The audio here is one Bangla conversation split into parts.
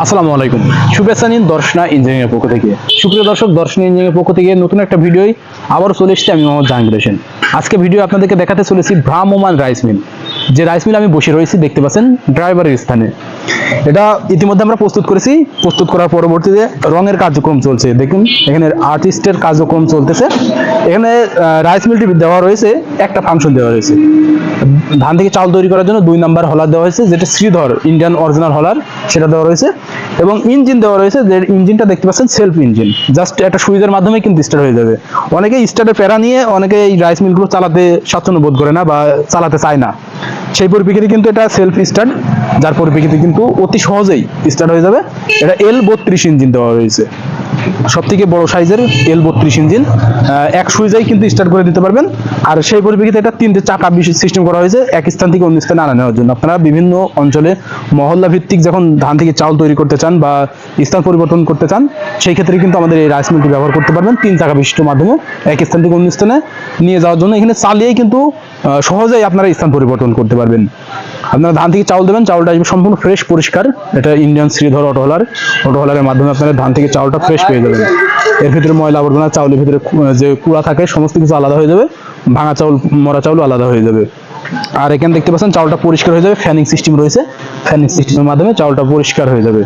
আসসালামু আলাইকুম, শুভেচ্ছা নিন দর্শনা ইঞ্জিনিয়ারিং পক্ষ থেকে। সুপ্রিয় দর্শক, দর্শনা ইঞ্জিনিয়ারিং পক্ষ থেকে নতুন একটা ভিডিওই আবারও চলে এসেছি। আমি মোহাম্মদ জাহাঙ্গীর হোসেন। আজকে ভিডিও আপনাদেরকে দেখাতে চলেছি ভ্রাম্যমান রাইস মিল। যে রাইস মিল আমি বসে রয়েছি দেখতে পাচ্ছেন ড্রাইভারের স্থানে, এটা ইতিমধ্যে আমরা প্রস্তুত করেছি। প্রস্তুত করার পরবর্তীতে রঙের কার্যক্রম চলছে। দেখুন এখানে আর্টিস্টের কার্যক্রম চলতেছে। এখানে রাইস মিলটি দেওয়া রয়েছে, একটা ফাংশন দেওয়া রয়েছে। ধান থেকে চাল তৈরি করার জন্য 2 নাম্বার হলার দেওয়া হয়েছে, যেটা শ্রীধর ইন্ডিয়ান অরিজিনাল হলার, সেটা দেওয়া রয়েছে। এবং ইঞ্জিন দেওয়া রয়েছে, যে ইঞ্জিনটা দেখতে পাচ্ছেন সেলফ ইঞ্জিন, জাস্ট একটা সুইচের মাধ্যমে কিন্তু স্টার্ট হয়ে যাবে। অনেকে স্টার্টের প্যারা নিয়ে অনেকে এই রাইস মিলগুলো চালাতে স্বাচ্ছন্দ্য বোধ করে না বা চালাতে চায় না। সেই পরিপ্রেক্ষিতে কিন্তু এটা সেলফ স্টার্ট, যার পরিপ্রেক্ষিতে কিন্তু অতি সহজেই স্টার্ট হয়ে যাবে। এটা L32 ইঞ্জিন দেওয়া রয়েছে, সব থেকে বড় সাইজের L32 ইঞ্জিন। এক সুইচেই কিন্তু স্টার্ট করে দিতে পারবেন। আর সেই পরিপ্রেক্ষিতে এটা 3টে চাকা বিশিষ্ট সিস্টেম করা হয়েছে, এক স্থান থেকে অন্য স্থানে আনা নেওয়ার জন্য। আপনারা বিভিন্ন অঞ্চলে মহল্লা ভিত্তিক যখন ধান থেকে চাল তৈরি করতে চান বা স্থান পরিবর্তন করতে চান, সেই ক্ষেত্রে কিন্তু আমাদের এই রাইস মিলটি ব্যবহার করতে পারবেন। 3 চাকা বিশিষ্ট মাধ্যমে এক স্থান থেকে অন্য স্থানে নিয়ে যাওয়ার জন্য এখানে চালিয়েই কিন্তু সহজেই আপনারা স্থান পরিবর্তন করতে পারবেন। আপনারা ধান থেকে চাউল দেবেন, চাউলটা আসবে সম্পূর্ণ ফ্রেশ পরিষ্কার। এটা ইন্ডিয়ান শ্রীধর অটোহলারের মাধ্যমে আপনারা ধান থেকে চাউলটা ফ্রেশ পেয়ে যাবেন। এর ভিতরে ময়লা আবর্জনা, চাউলের ভিতরে যে কুড়া থাকে, সমস্ত কিছু আলাদা হয়ে যাবে। ভাঙা চাউল, মরা চাউল আলাদা হয়ে যাবে। আর এখানে দেখতে পাচ্ছেন চাউলটা পরিষ্কার হয়ে যাবে। ফ্যানিং সিস্টেম রয়েছে, ফ্যানিং সিস্টেমের মাধ্যমে চাউলটা পরিষ্কার হয়ে যাবে।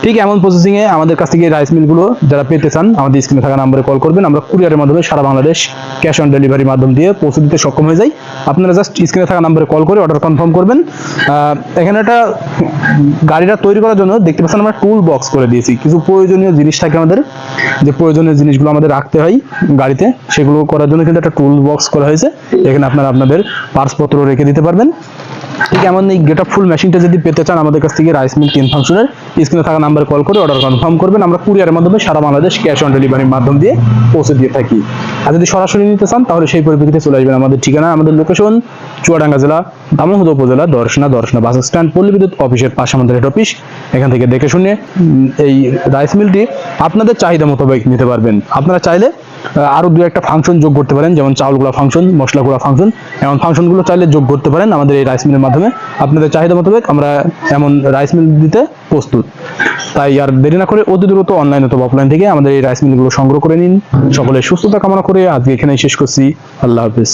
ঠিক এমন প্রসেসিং এ আমাদের কাছ থেকে রাইস মিলগুলো যারা পেতে চান, আমাদের স্ক্রিনে থাকা নম্বরে কল করবেন। আমরা কুরিয়ারের মাধ্যমে সারা বাংলাদেশ ক্যাশ অন ডেলিভারি মাধ্যম দিয়ে পৌঁছে দিতে সক্ষম হয়ে যাই। আপনারা জাস্ট স্ক্রিনে থাকা নম্বরে কল করে অর্ডার কনফার্ম করবেন। এখানে একটা গাড়িটা তৈরি করার জন্য দেখতে পাচ্ছেন আমরা টুল বক্স করে দিয়েছি। কিছু প্রয়োজনীয় জিনিস থাকে আমাদের, যে প্রয়োজনীয় জিনিসগুলো আমাদের রাখতে হয় গাড়িতে, সেগুলো করার জন্য কিন্তু একটা টুল বক্স করা হয়েছে। এখানে আপনারা আপনাদের পার্সপত্র রেখে দিতে পারবেন। ঠিক এমন এই গেট আপ ফুল মেশিনটা যদি পেতে চান আমাদের কাছ থেকে রাইস মিল 3 ফাংশনের, স্ক্রিনে থাকা নাম্বারে কল করে অর্ডার কনফার্ম করবেন। আমরা কুরিয়ারের মাধ্যমে সারা বাংলাদেশ ক্যাশ অন ডেলিভারির মাধ্যম দিয়ে পৌঁছে দিয়ে থাকি। আর যদি সরাসরি নিতে চান তাহলে সেই পরিপ্রেক্ষিতে চলে আসবেন। আমাদের ঠিকানা, আমাদের লোকেশন চুয়াডাঙ্গা জেলা দামোহদ উপজেলা দর্শনা বাস স্ট্যান্ড, পল্লী বিদ্যুৎ অফিসের পাশে আমাদের হেড অফিস। এখান থেকে দেখে শুনে এই রাইস মিলটি আপনাদের চাহিদা মোতাবেক নিতে পারবেন। আপনারা চাইলে আরো 2-1টা ফাংশন যোগ করতে পারেন, যেমন চাউল গুঁড়া ফাংশন, মশলা গুঁড়া ফাংশন, এমন ফাংশনগুলো চাইলে যোগ করতে পারেন আমাদের এই রাইস মিলের মাধ্যমে। আপনাদের চাহিদা মোতাবেক আমরা এমন রাইস মিল দিতে প্রস্তুত। তাই আর দেরি না করে অতি দ্রুত অনলাইন অথবা অফলাইন থেকে আমাদের এই রাইস মিলগুলো সংগ্রহ করে নিন। সকলের সুস্থতা কামনা করে আজকে এখানেই শেষ করছি। আল্লাহ হাফেজ।